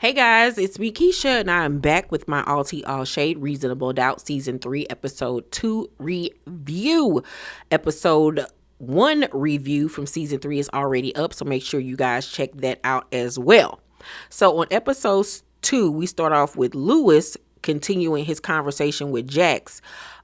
Hey guys, it's me Keisha and I'm back with my All Tea All Shade Reasonable Doubt Season 3 Episode 2 review. Episode 1 review from Season 3 is already up, so make sure you guys check that out as well. So on Episode 2, we start off with Lewis continuing his conversation with Jax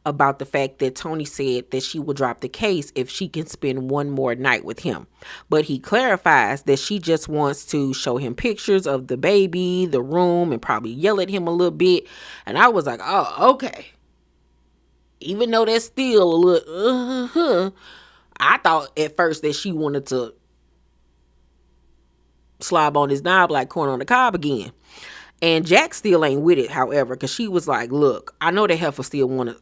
about the fact that Toni said that she will drop the case if she can spend one more night with him. But he clarifies that she just wants to show him pictures of the baby, the room, and probably yell at him a little bit. And I was like, oh, okay. Even though that's still a little, I thought at first that she wanted to slob on his knob like corn on the cob again. And Jack still ain't with it, however, because she was like, look, I know that heifer still want to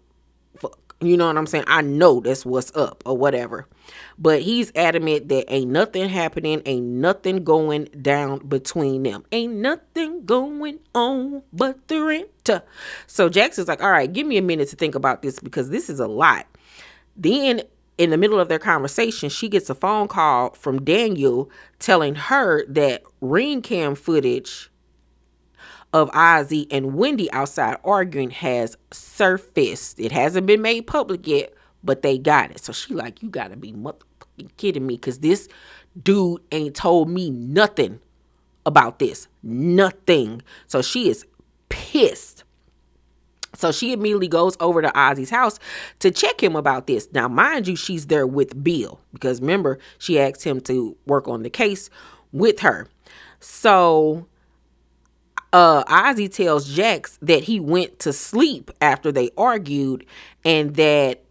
fuck. You know what I'm saying? I know that's what's up or whatever. But he's adamant that ain't nothing happening, ain't nothing going down between them. Ain't nothing going on but the rent. So Jackson's like, all right, give me a minute to think about this because this is a lot. Then in the middle of their conversation, she gets a phone call from Daniel telling her that ring cam footage of Azie and Wendy outside arguing has surfaced. It hasn't been made public yet, but they got it. So she like, you gotta be motherfucking kidding me, because this dude ain't told me nothing about this. Nothing. So she is pissed. So she immediately goes over to Azie's house to check him about this. Now, mind you, she's there with Bill, because remember, she asked him to work on the case with her. So Azie tells Jax that he went to sleep after they argued and that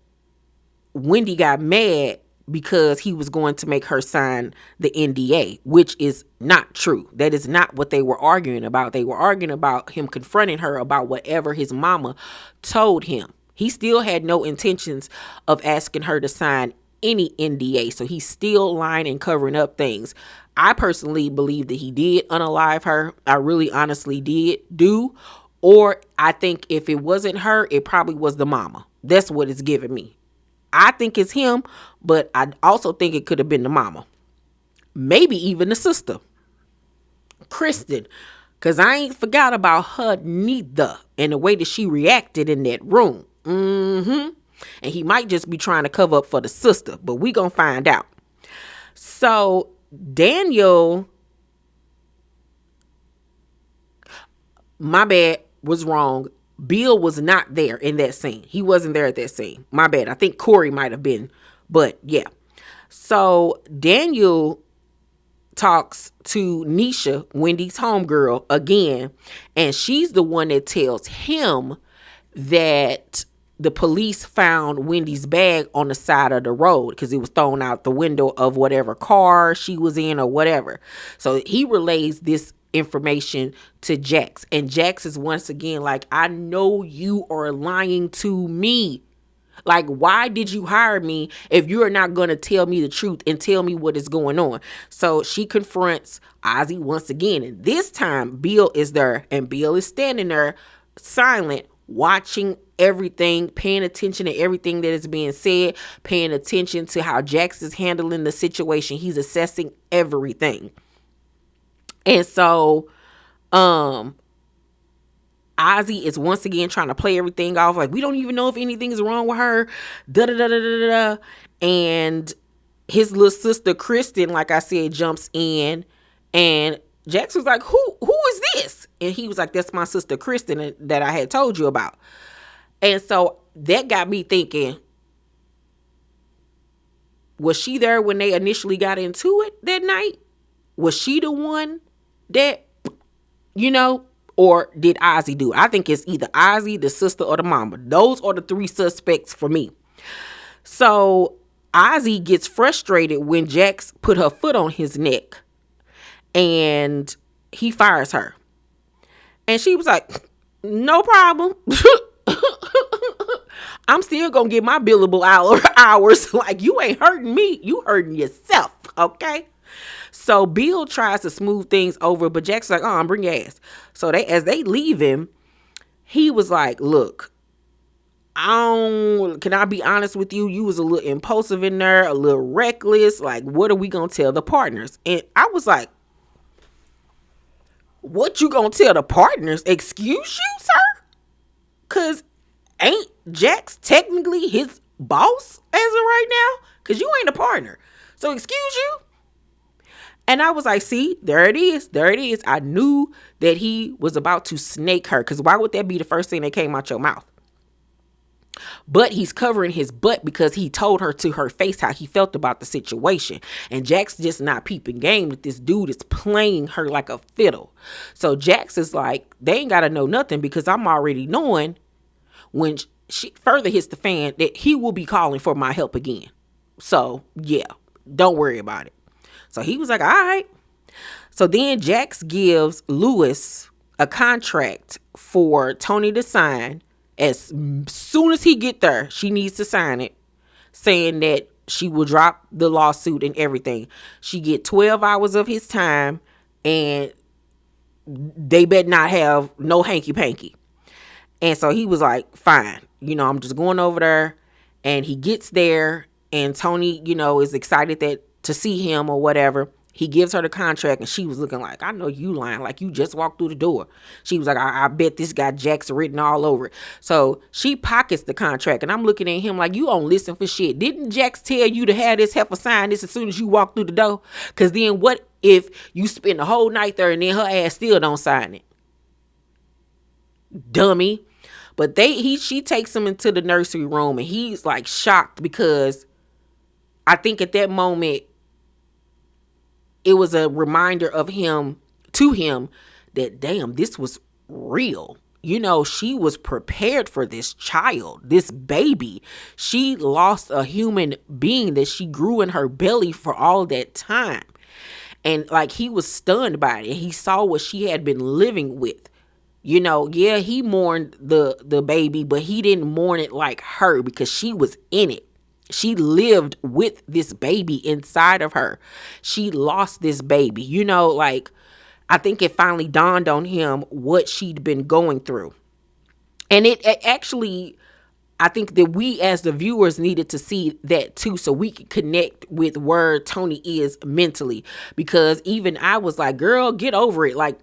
Wendy got mad because he was going to make her sign the NDA, which is not true. That is not what they were arguing about. They were arguing about him confronting her about whatever his mama told him. He still had no intentions of asking her to sign any NDA. So he's still lying and covering up things. I personally believe that he did unalive her. I really honestly do. Or I think if it wasn't her, it probably was the mama. That's what it's giving me. I think it's him, but I also think it could have been the mama. Maybe even the sister, Kristen, because I ain't forgot about her neither and the way that she reacted in that room. And he might just be trying to cover up for the sister, but we gonna find out. So Daniel, my bad, was wrong. Bill was not there in that scene. He wasn't there at that scene. My bad. I think Corey might have been, but yeah. So Daniel talks to Nisha, Wendy's homegirl, again, and she's the one that tells him that the police found Wendy's bag on the side of the road because it was thrown out the window of whatever car she was in or whatever. So he relays this information to Jax, and Jax is once again like, I know you are lying to me. Like, why did you hire me if you are not going to tell me the truth and tell me what is going on? So she confronts Azie once again, and this time Bill is there, and Bill is standing there silent, watching everything, paying attention to everything that is being said, paying attention to how Jax is handling the situation. He's assessing everything. And so Azie is once again trying to play everything off like, we don't even know if anything's wrong with her, da-da-da-da-da-da. And his little sister Kristen, like I said, jumps in, and Jax was like, who is this? And he was like, that's my sister Kristen that I had told you about. And so that got me thinking, was she there when they initially got into it that night? Was she the one that, or did Azie do it? I think it's either Azie, the sister, or the mama. Those are the three suspects for me. So Azie gets frustrated when Jax put her foot on his neck and he fires her. And she was like, no problem. I'm still going to get my billable hours. Like, you ain't hurting me. You hurting yourself. Okay. So Bill tries to smooth things over, but Jack's like, bring your ass. So as they leave him, he was like, look, can I be honest with you? You was a little impulsive in there, a little reckless. Like, what are we going to tell the partners? And I was like, What you gonna tell the partners? Excuse you, sir? Cause ain't Jax technically his boss as of right now? Cause you ain't a partner. So excuse you? And I was like, see, there it is. There it is. I knew that he was about to snake her. Cause why would that be the first thing that came out your mouth? But he's covering his butt because he told her to her face how he felt about the situation. And Jax just not peeping game that this dude is playing her like a fiddle. So Jax is like, they ain't got to know nothing because I'm already knowing when she further hits the fan that he will be calling for my help again. So yeah, don't worry about it. So he was like, all right. So then Jax gives Lewis a contract for Toni to sign. As soon as he get there, she needs to sign it, saying that she will drop the lawsuit and everything. She get 12 hours of his time, and they better not have no hanky-panky. And so he was like, fine, I'm just going over there. And he gets there, and Toni, is excited to see him or whatever. He gives her the contract, and she was looking like, I know you lying, like you just walked through the door. She was like, I bet this got Jax written all over it. So she pockets the contract, and I'm looking at him like, you don't listen for shit. Didn't Jax tell you to have this heifer sign this as soon as you walk through the door? Because then what if you spend the whole night there and then her ass still don't sign it? Dummy. But she takes him into the nursery room, and he's like shocked because I think at that moment, it was a reminder of him that, damn, this was real. She was prepared for this child, this baby. She lost a human being that she grew in her belly for all that time. And like, he was stunned by it. He saw what she had been living with. Yeah, he mourned the baby, but he didn't mourn it like her because she was in it. She lived with this baby inside of her. She lost this baby. I think it finally dawned on him what she'd been going through. And it actually, I think that we as the viewers needed to see that too, so we could connect with where Toni is mentally. Because even I was like, girl, get over it. Like,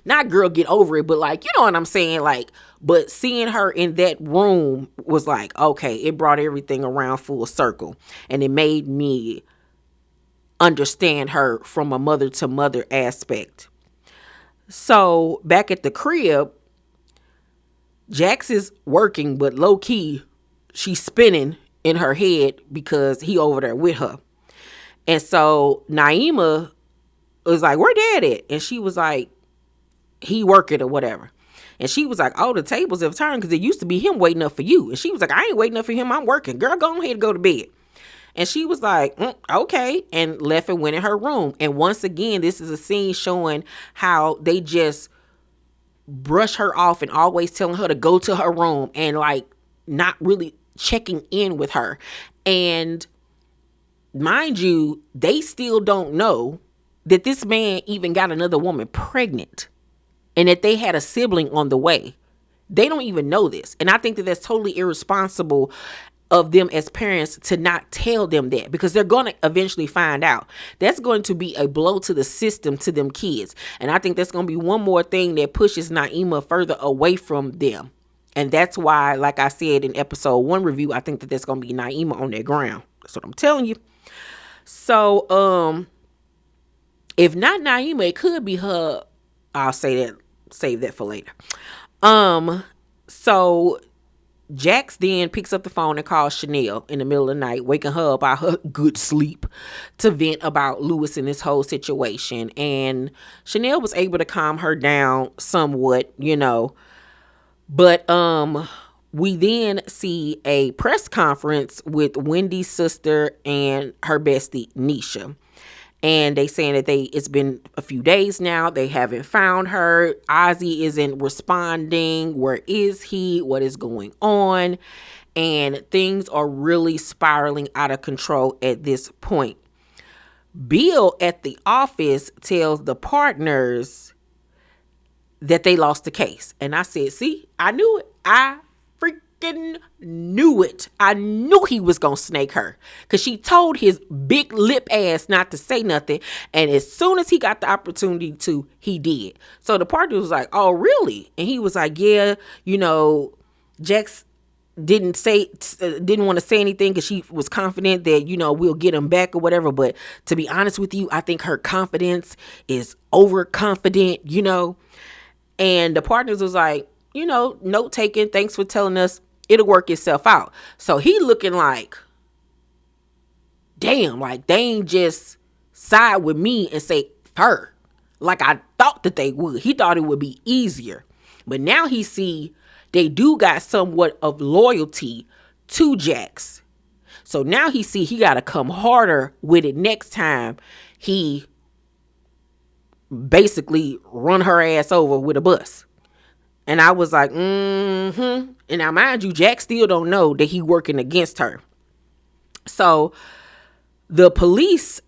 not girl, get over it, but like, you know what I'm saying? Like, but seeing her in that room was like, okay, it brought everything around full circle. And it made me understand her from a mother to mother aspect. So back at the crib, Jax is working, but low key, she's spinning in her head because he over there with her. And so Naima was like, where Dad at? And she was like, he working or whatever. And she was like, oh, the tables have turned because it used to be him waiting up for you. And she was like, I ain't waiting up for him. I'm working. Girl, go ahead and go to bed. And she was like, okay. And left and went in her room. And once again, this is a scene showing how they just brush her off and always telling her to go to her room and like not really checking in with her. And mind you, they still don't know that this man even got another woman pregnant. And that they had a sibling on the way. They don't even know this. And I think that that's totally irresponsible of them as parents to not tell them that. Because they're going to eventually find out. That's going to be a blow to the system, to them kids. And I think that's going to be one more thing that pushes Naima further away from them. And that's why, like I said in episode 1 review, I think that that's going to be Naima on their ground. That's what I'm telling you. So, if not Naima, it could be her. I'll save that for later. So Jax then picks up the phone and calls Chanel in the middle of the night, waking her up out her good sleep to vent about Lewis and this whole situation. And Chanel was able to calm her down somewhat, But we then see a press conference with Wendy's sister and her bestie, Nisha. And they saying that it's been a few days now. They haven't found her. Azie isn't responding. Where is he? What is going on? And things are really spiraling out of control at this point. Bill at the office tells the partners that they lost the case. And I said, see, I knew it. I freaking freaking knew it. I knew he was going to snake her because she told his big lip ass not to say nothing. And as soon as he got the opportunity to, he did. So the partner was like, oh, really? And he was like, yeah, Jax didn't want to say anything because she was confident that, we'll get him back or whatever. But to be honest with you, I think her confidence is overconfident, And the partners was like, note taken. Thanks for telling us. It'll work itself out. So he looking like, damn, like they ain't just side with me and say her. Like I thought that they would. He thought it would be easier. But now he see they do got somewhat of loyalty to Jax. So now he see he got to come harder with it next time he basically run her ass over with a bus. And I was like, And now mind you, Jax still don't know that he working against her. So the police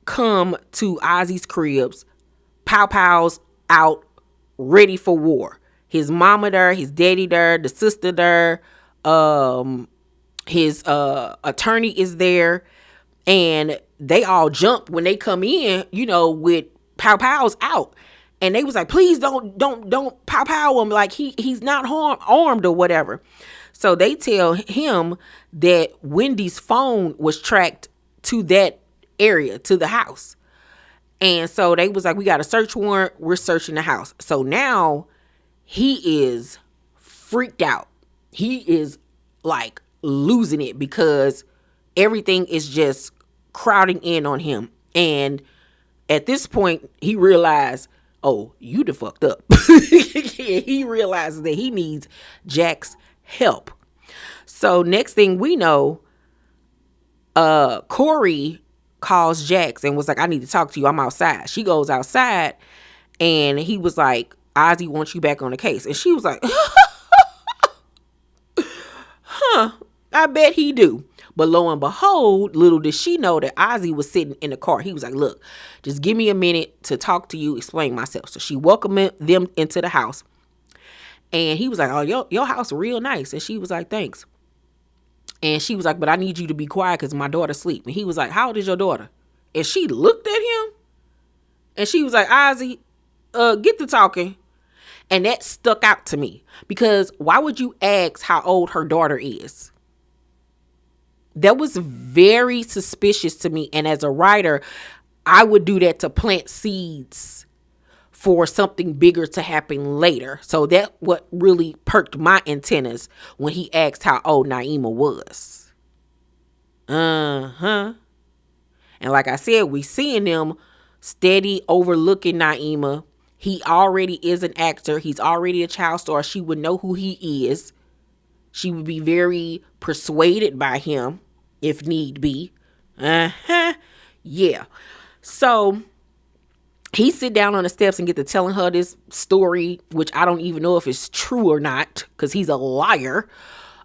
come to Ozzy's cribs, pow-pows out, ready for war. His mama there, his daddy there, the sister there, his attorney is there, and they all jump when they come in, with pow-pows out. And they was like, please don't pow-pow him, like he's not armed or whatever. So they tell him that Wendy's phone was tracked to that area, to the house. And so they was like, we got a search warrant. We're searching the house. So now he is freaked out. He is like losing it because everything is just crowding in on him. And at this point, he realized, oh, you done fucked up. He realizes that he needs Jack's help. So next thing we know, Corey calls Jax and was like, I need to talk to you. I'm outside. She goes outside and he was like, Ozzy wants you back on the case. And she was like, I bet he do. But lo and behold, little did she know that Ozzy was sitting in the car. He was like, look, just give me a minute to talk to you, explain myself. So she welcomed them into the house. And he was like, oh, your house real nice. And she was like, thanks. And she was like, but I need you to be quiet because my daughter's asleep. And he was like, how old is your daughter? And she looked at him. And she was like, Ozzy, get to talking. And that stuck out to me. Because why would you ask how old her daughter is? That was very suspicious to me. And as a writer, I would do that to plant seeds for something bigger to happen later. So that what really perked my antennas when he asked how old Naima was. And like I said, we seeing them steady overlooking Naima. He already is an actor. He's already a child star. She would know who he is. She would be very persuaded by him if need be. Yeah. So he sit down on the steps and get to telling her this story, which I don't even know if it's true or not, because he's a liar,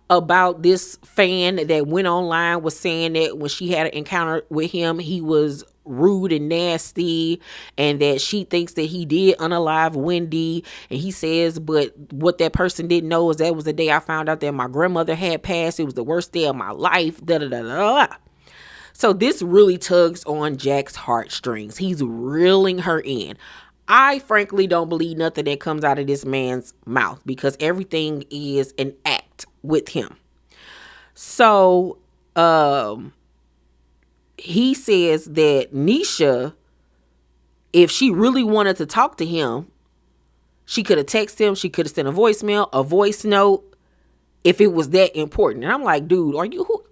about this fan that went online was saying that when she had an encounter with him, he was rude and nasty, and that she thinks that he did unalive Wendy. And he says, but what that person didn't know is that was the day I found out that my grandmother had passed. It was the worst day of my life. So this really tugs on Jack's heartstrings. He's reeling her in. I frankly don't believe nothing that comes out of this man's mouth because everything is an act with him. So he says that Nisha, if she really wanted to talk to him, she could have texted him. She could have sent a voicemail, a voice note, if it was that important. And I'm like, dude, are you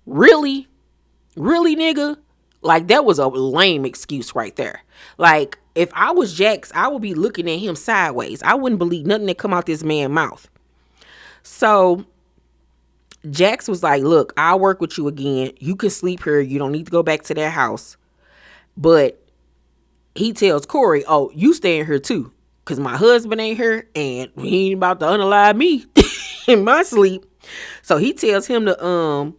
really? Really, nigga? Like, that was a lame excuse right there. Like, if I was Jax, I would be looking at him sideways. I wouldn't believe nothing that come out this man's mouth. So Jax was like, look, I'll work with you again. You can sleep here. You don't need to go back to that house. But he tells Corey, oh, you staying here too. Because my husband ain't here and he ain't about to unalive me in my sleep. So he tells him to,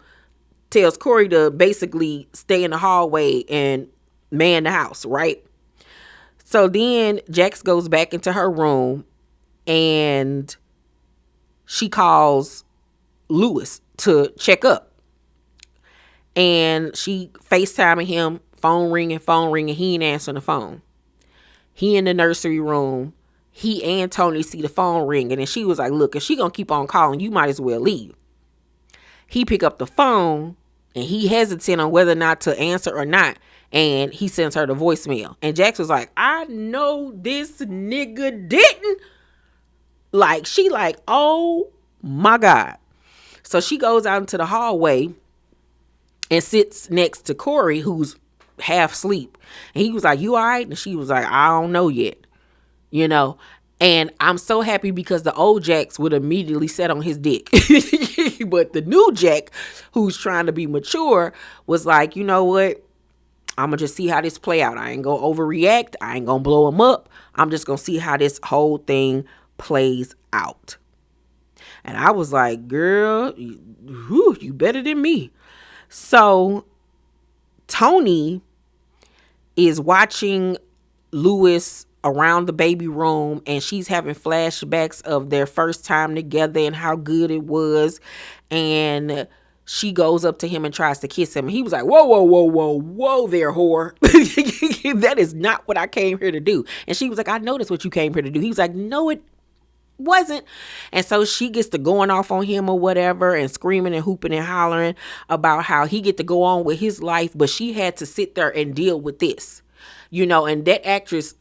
tells Corey to basically stay in the hallway and man the house, right? So then Jax goes back into her room and she calls Lewis to check up. And she FaceTiming him, phone ringing. He ain't answering the phone. He in the nursery room. He and Toni see the phone ringing, and she was like, look, if she gonna keep on calling, you might as well leave. He pick up the phone, and he hesitant on whether or not to answer or not, and he sends her the voicemail. And Jax was like, I know this nigga didn't. Like, she like, oh my God. So she goes out into the hallway and sits next to Corey, who's half asleep. And he was like, you all right? And she was like, I don't know yet. You know? And I'm so happy because the old Jax would immediately set on his dick. But the new Jack, who's trying to be mature, was like, you know what? I'm going to just see how this play out. I ain't going to overreact. I ain't going to blow him up. I'm just going to see how this whole thing plays out. And I was like, girl, you better than me. So Toni is watching Lewis around the baby room, and she's having flashbacks of their first time together and how good it was. And she goes up to him and tries to kiss him. And he was like, whoa there, whore. That is not what I came here to do. And she was like, I know that's what you came here to do. He was like, no, it wasn't. And so she gets to going off on him or whatever, and screaming and hooping and hollering about how he get to go on with his life, but she had to sit there and deal with this, you know. And that actress,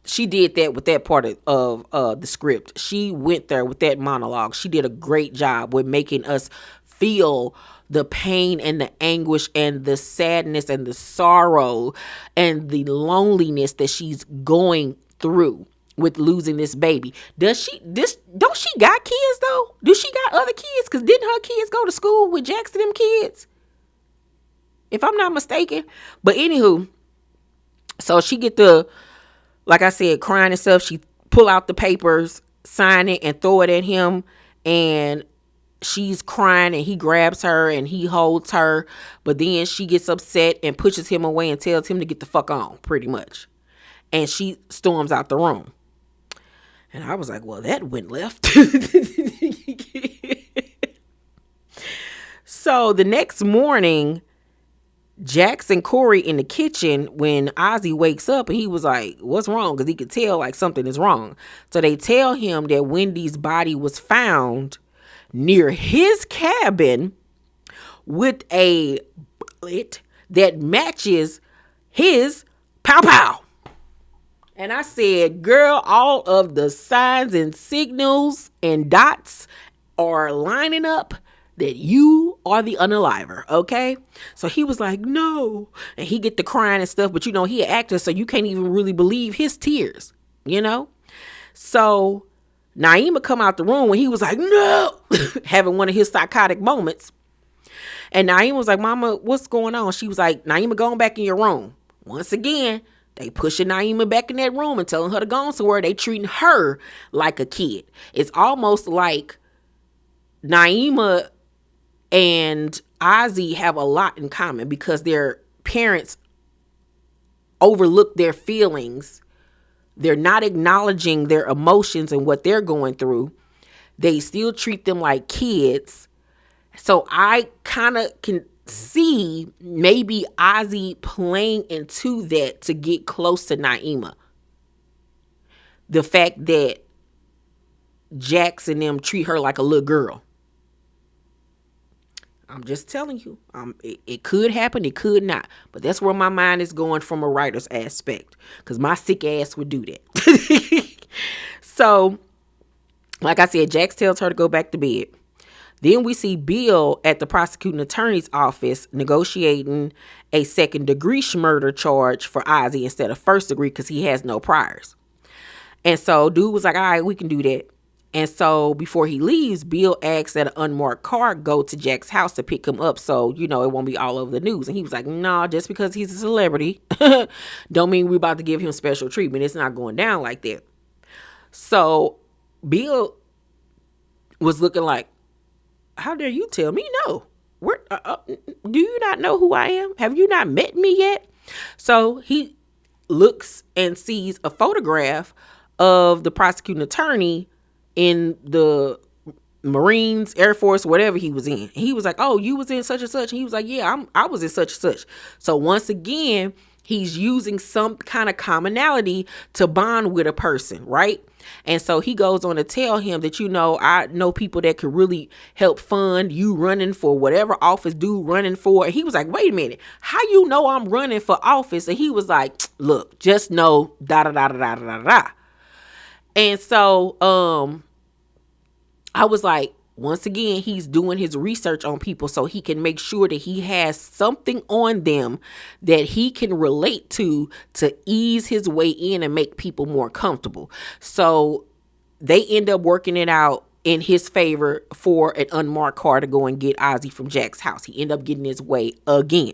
she did that with that part of the script. She went there with that monologue. She did a great job with making us feel the pain and the anguish and the sadness and the sorrow and the loneliness that she's going through with losing this baby. Don't she got kids though? Do she got other kids? Because didn't her kids go to school with Jax and them kids? If I'm not mistaken. But anywho, so she get the, like I said, crying and stuff. She pull out the papers, sign it, and throw it at him. And she's crying, and he grabs her and he holds her. But then she gets upset and pushes him away and tells him to get the fuck on, pretty much. And she storms out the room. And I was like, well, that went left. So the next morning, Jax and Corey in the kitchen when Azie wakes up, and he was like, what's wrong? Because he could tell like something is wrong. So they tell him that Wendy's body was found near his cabin with a bullet that matches his pow pow. And I said, girl, all of the signs and signals and dots are lining up that you are the unaliver, okay? So he was like, no. And he get the crying and stuff, but you know, he an actor, so you can't even really believe his tears, you know? So Naima come out the room when he was like, no, having one of his psychotic moments. And Naima was like, mama, what's going on? She was like, Naima, go back in your room. Once again, they pushing Naima back in that room and telling her to go on somewhere. They treating her like a kid. It's almost like Naima and Azie have a lot in common because their parents overlook their feelings. They're not acknowledging their emotions and what they're going through. They still treat them like kids. So I kind of can see maybe Azie playing into that to get close to Naima. The fact that Jax and them treat her like a little girl. I'm just telling you. It could happen. It could not. But that's where my mind is going from a writer's aspect. Because my sick ass would do that. So, like I said, Jax tells her to go back to bed. Then we see Bill at the prosecuting attorney's office negotiating a second-degree murder charge for Azie instead of first degree because he has no priors. And so dude was like, all right, we can do that. And so before he leaves, Bill asks that an unmarked car go to Jack's house to pick him up so, you know, it won't be all over the news. And he was like, nah, just because he's a celebrity don't mean we're about to give him special treatment. It's not going down like that. So Bill was looking like, how dare you tell me no? Do you not know who I am? Have you not met me yet? So he looks and sees a photograph of the prosecuting attorney in the Marines, Air Force, whatever he was in. He was like, oh, you was in such and such. And he was like, yeah, I was in such and such. So once again, he's using some kind of commonality to bond with a person, right? And so he goes on to tell him that, I know people that could really help fund you running for whatever office dude running for. And he was like, wait a minute, how you know I'm running for office? And he was like, look, just know da da da da da da da. And so I was like, once again, he's doing his research on people so he can make sure that he has something on them that he can relate to ease his way in and make people more comfortable. So they end up working it out in his favor for an unmarked car to go and get Azie from Jack's house. He ended up getting his way again.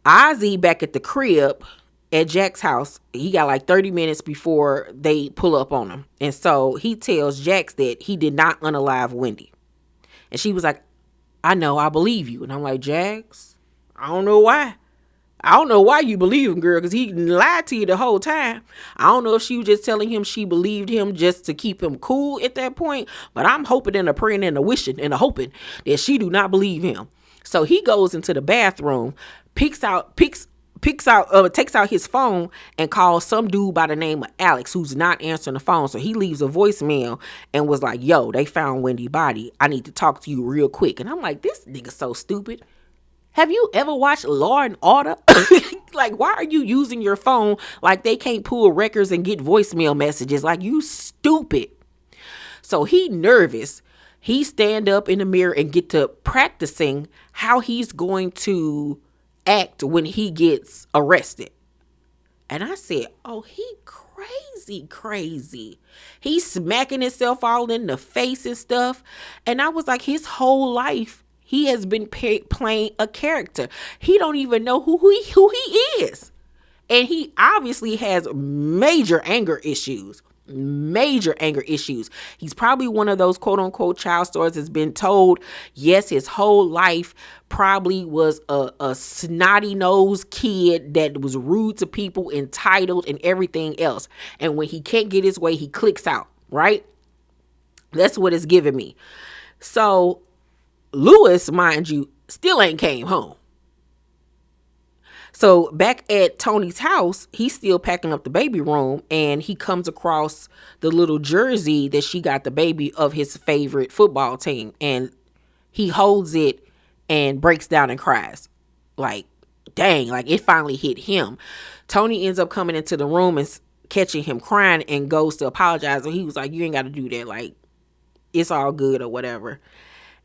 Azie back at the crib at Jack's house, he got like 30 minutes before they pull up on him. And so he tells Jax that he did not unalive Wendy. And she was like, I know, I believe you. And I'm like, Jax, I don't know why. I don't know why you believe him, girl, because he lied to you the whole time. I don't know if she was just telling him she believed him just to keep him cool at that point. But I'm hoping and a praying and a wishing and a hoping that she do not believe him. So he goes into the bathroom, takes out his phone and calls some dude by the name of Alex who's not answering the phone. So he leaves a voicemail and was like, yo, they found Wendy's body. I need to talk to you real quick. And I'm like, this nigga so stupid. Have you ever watched Law and Order? Like, why are you using your phone like they can't pull records and get voicemail messages? Like, you stupid. So he nervous. He stand up in the mirror and get to practicing how he's going to act when he gets arrested. And I said, oh, he crazy. He's smacking himself all in the face and stuff. And I was like, his whole life, he has been playing a character. He don't even know who he is. And he obviously has major anger issues. He's probably one of those quote unquote child stars that's been told, yes, his whole life probably was a snotty nosed kid that was rude to people, entitled and everything else. And when he can't get his way, he clicks out, right? That's what it's giving me. So Lewis, mind you, still ain't came home. So back at Toni's house, he's still packing up the baby room, and he comes across the little jersey that she got the baby of his favorite football team, and he holds it and breaks down and cries. Like, dang, like it finally hit him. Toni ends up coming into the room and catching him crying and goes to apologize. And he was like, you ain't got to do that. Like, it's all good or whatever.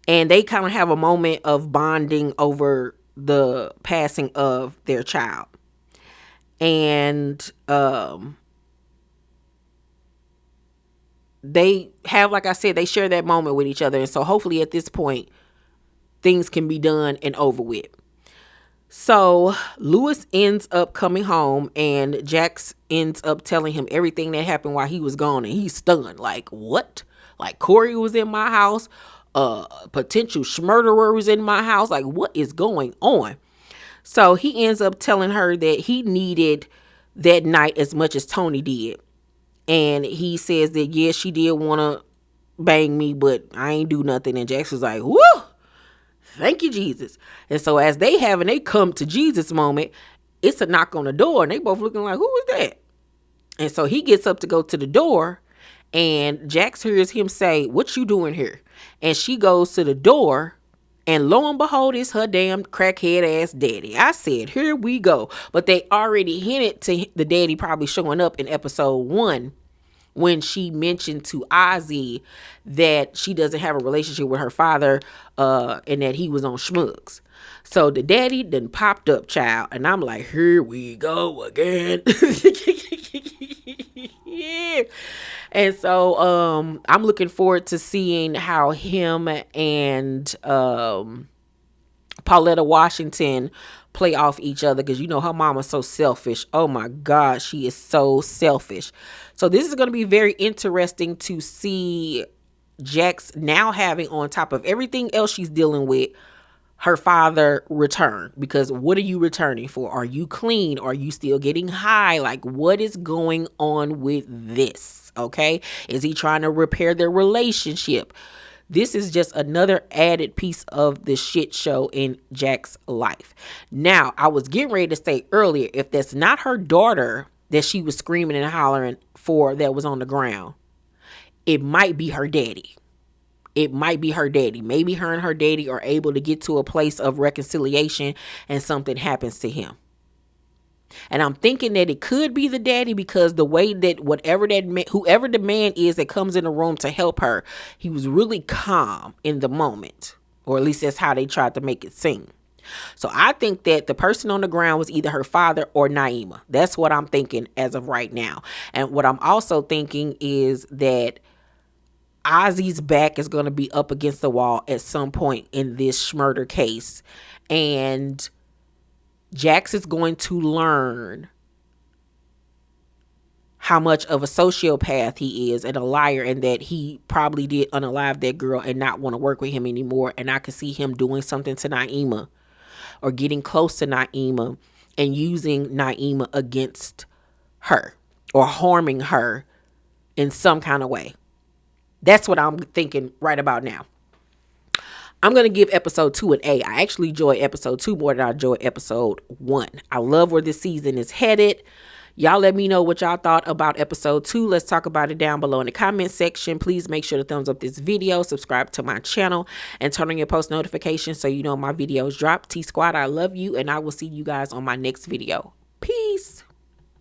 And they kind of have a moment of bonding over the passing of their child. And they have, like I said, they share that moment with each other. And so hopefully at this point, things can be done and over with. So Lewis ends up coming home, and Jax ends up telling him everything that happened while he was gone. And he's stunned. Like, what? Like, Corey was in my house. Potential murderer was in my house. Like, what is going on? So he ends up telling her that he needed that night as much as Toni did. And he says that, yeah, she did want to bang me, but I ain't do nothing. And Jax was like, woo, thank you, Jesus. And so as they come to Jesus moment, it's a knock on the door, and they both looking like, who is that? And so he gets up to go to the door, and Jax hears him say, what you doing here? And she goes to the door, and lo and behold, it's her damn crackhead ass daddy. I said, here we go. But they already hinted to the daddy probably showing up in episode 1 when she mentioned to Azie that she doesn't have a relationship with her father and that he was on schmugs. So the daddy done popped up, child. And I'm like, here we go again. Yeah. And so I'm looking forward to seeing how him and Pauletta Washington play off each other, because you know her mama's so selfish. Oh my God, she is so selfish. So this is going to be very interesting to see Jax now having, on top of everything else she's dealing with, her father return, because what are you returning for? Are you clean? Are you still getting high? Like, what is going on with this? Okay. Is he trying to repair their relationship? This is just another added piece of the shit show in Jack's life. Now, I was getting ready to say earlier, if that's not her daughter that she was screaming and hollering for that was on the ground, it might be her daddy. It might be her daddy. Maybe her and her daddy are able to get to a place of reconciliation and something happens to him. And I'm thinking that it could be the daddy, because the way that whoever the man is that comes in the room to help her, he was really calm in the moment, or at least that's how they tried to make it seem. So I think that the person on the ground was either her father or Naima. That's what I'm thinking as of right now. And what I'm also thinking is that Ozzy's back is going to be up against the wall at some point in this murder case. And Jax is going to learn how much of a sociopath he is and a liar, and that he probably did unalive that girl and not want to work with him anymore. And I could see him doing something to Naima, or getting close to Naima and using Naima against her, or harming her in some kind of way. That's what I'm thinking right about now. I'm going to give episode 2 an A. I actually enjoy episode 2 more than I enjoy episode 1. I love where this season is headed. Y'all let me know what y'all thought about episode 2. Let's talk about it down below in the comment section. Please make sure to thumbs up this video, subscribe to my channel, and turn on your post notifications so you know my videos drop. T-Squad, I love you, and I will see you guys on my next video.